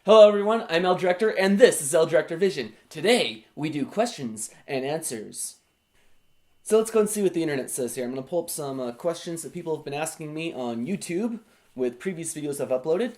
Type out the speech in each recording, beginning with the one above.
Hello everyone, I'm L Director and this is L Director Vision. Today we do questions and answers. So let's go and see what the internet says here. I'm going to pull up some questions that people have been asking me on YouTube with previous videos I've uploaded.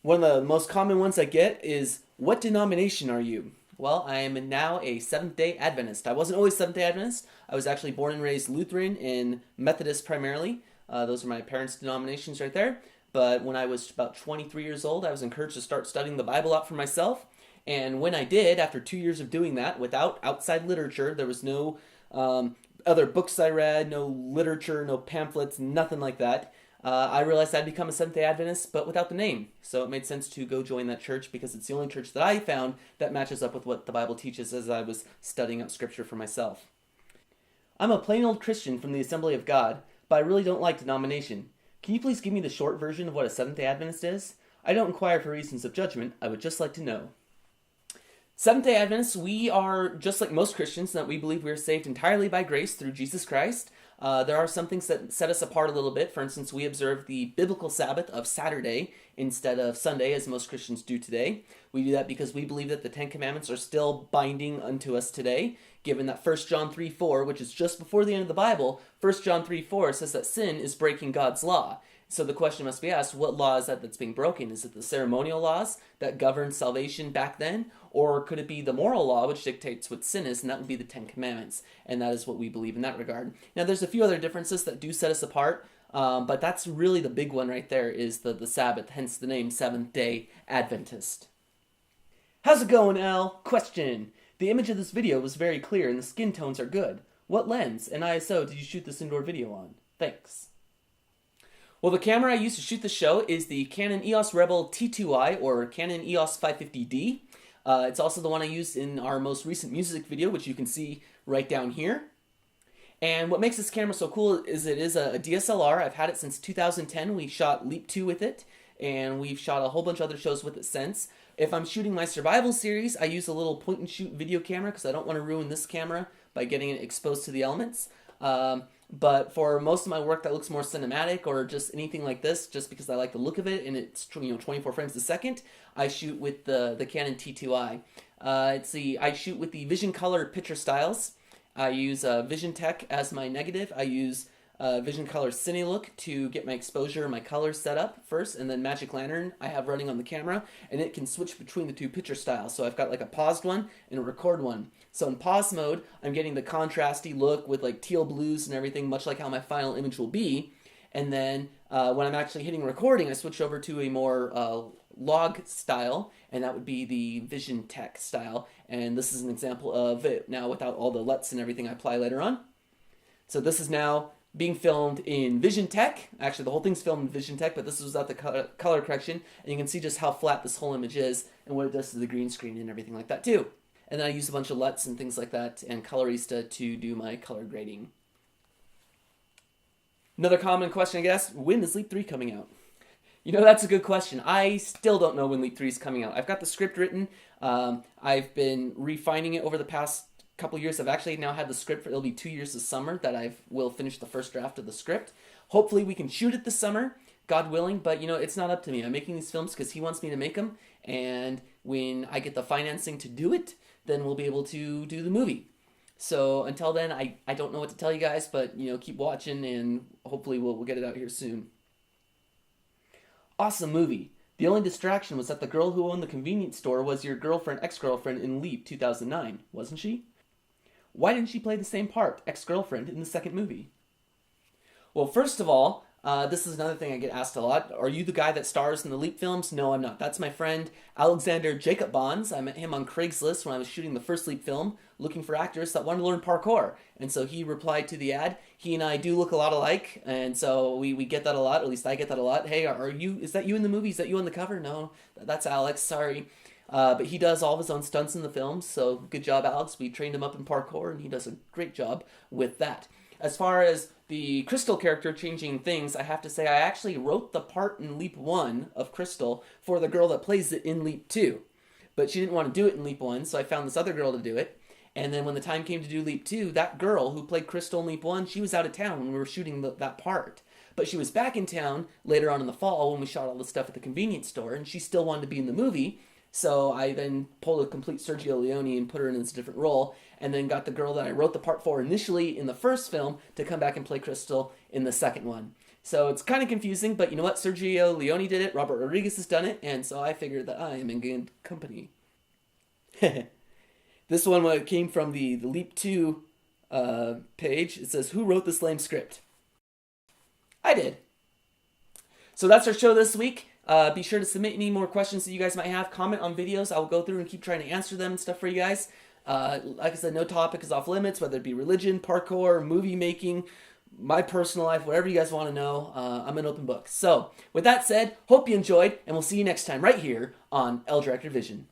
One of the most common ones I get is, what denomination are you? Well, I am now a Seventh-day Adventist. I wasn't always Seventh-day Adventist. I was actually born and raised Lutheran and Methodist primarily. Those are my parents' denominations right there. But when I was about 23 years old, I was encouraged to start studying the Bible out for myself. And when I did, after 2 years of doing that, without outside literature, there was no other books I read, no literature, no pamphlets, nothing like that. I realized I'd become a Seventh-day Adventist, but without the name. So it made sense to go join that church because it's the only church that I found that matches up with what the Bible teaches as I was studying out Scripture for myself. I'm a plain old Christian from the Assembly of God, but I really don't like denomination. Can you please give me the short version of what a Seventh-day Adventist is? I don't inquire for reasons of judgment. I would just like to know. Seventh-day Adventists, we are just like most Christians, that we believe we are saved entirely by grace through Jesus Christ. There are some things that set us apart a little bit. For instance, we observe the biblical Sabbath of Saturday instead of Sunday, as most Christians do today. We do that because we believe that the Ten Commandments are still binding unto us today, given that 1 John 3:4, which is just before the end of the Bible, 1 John 3:4 says that sin is breaking God's law. So the question must be asked, what law is that that's being broken? Is it the ceremonial laws that governed salvation back then? Or could it be the moral law which dictates what sin is, and that would be the Ten Commandments? And that is what we believe in that regard. Now there's a few other differences that do set us apart, but that's really the big one right there, is the Sabbath, hence the name Seventh-day Adventist. How's it going, Al? Question. The image of this video was very clear and the skin tones are good. What lens and ISO did you shoot this indoor video on? Thanks. Well, the camera I used to shoot the show is the Canon EOS Rebel T2i, or Canon EOS 550D. It's also the one I used in our most recent music video, which you can see right down here. And what makes this camera so cool is it is a DSLR. I've had it since 2010. We shot Leap 2 with it, and we've shot a whole bunch of other shows with it since. If I'm shooting my survival series, I use a little point-and-shoot video camera because I don't want to ruin this camera by getting it exposed to the elements. But for most of my work that looks more cinematic or just anything like this, just because I like the look of it and it's 24 frames a second, I shoot with the Canon T2i. I shoot with the Vision Color picture styles. I use Vision Tech as my negative. I use Vision Color CineLook to get my exposure and my colors set up first, and then Magic Lantern I have running on the camera, and it can switch between the two picture styles. So I've got like a paused one and a record one. So in pause mode, I'm getting the contrasty look with like teal blues and everything, much like how my final image will be. And then when I'm actually hitting recording, I switch over to a more log style, and that would be the Vision Tech style. And this is an example of it now without all the LUTs and everything I apply later on. So this is now being filmed in Vision Tech. Actually, the whole thing's filmed in Vision Tech, but this was without the color correction. And you can see just how flat this whole image is and what it does to the green screen and everything like that too. And then I use a bunch of LUTs and things like that and Colorista to do my color grading. Another common question, I guess, when is Leap 3 coming out? You know, that's a good question. I still don't know when Leap 3 is coming out. I've got the script written. I've been refining it over the past couple years. I've actually now had the script it'll be 2 years this summer that I will finish the first draft of the script. Hopefully we can shoot it this summer, God willing, but you know, it's not up to me. I'm making these films because he wants me to make them, and when I get the financing to do it, then we'll be able to do the movie. So until then, I don't know what to tell you guys, but you know, keep watching and hopefully we'll get it out here soon. Awesome movie. The only distraction was that the girl who owned the convenience store was your ex-girlfriend in Leap 2009, wasn't she? Why didn't she play the same part, ex-girlfriend, in the second movie? Well, first of all, this is another thing I get asked a lot. Are you the guy that stars in the Leap films? No, I'm not. That's my friend Alexander Jacob Bonds. I met him on Craigslist when I was shooting the first Leap film, looking for actors that wanted to learn parkour. And so he replied to the ad. He and I do look a lot alike, and so we get that a lot. At least I get that a lot. Hey, is that you in the movie? Is that you on the cover? No, that's Alex. Sorry. But he does all of his own stunts in the films, so good job, Alex. We trained him up in parkour, and he does a great job with that. As far as the Crystal character changing things, I have to say I actually wrote the part in Leap 1 of Crystal for the girl that plays it in Leap 2. But she didn't want to do it in Leap 1, so I found this other girl to do it. And then when the time came to do Leap 2, that girl who played Crystal in Leap 1, she was out of town when we were shooting that part. but she was back in town later on in the fall when we shot all the stuff at the convenience store, and she still wanted to be in the movie. So I then pulled a complete Sergio Leone and put her in this different role, and then got the girl that I wrote the part for initially in the first film to come back and play Crystal in the second one. So it's kind of confusing, but you know what? Sergio Leone did it, Robert Rodriguez has done it, and so I figured that I am in good company. This one came from the Leap 2 page. It says, who wrote this lame script? I did. So that's our show this week. Be sure to submit any more questions that you guys might have. Comment on videos. I will go through and keep trying to answer them and stuff for you guys. Like I said, no topic is off limits, whether it be religion, parkour, movie making, my personal life, whatever you guys want to know. I'm an open book. So with that said, hope you enjoyed, and we'll see you next time right here on L Director Vision.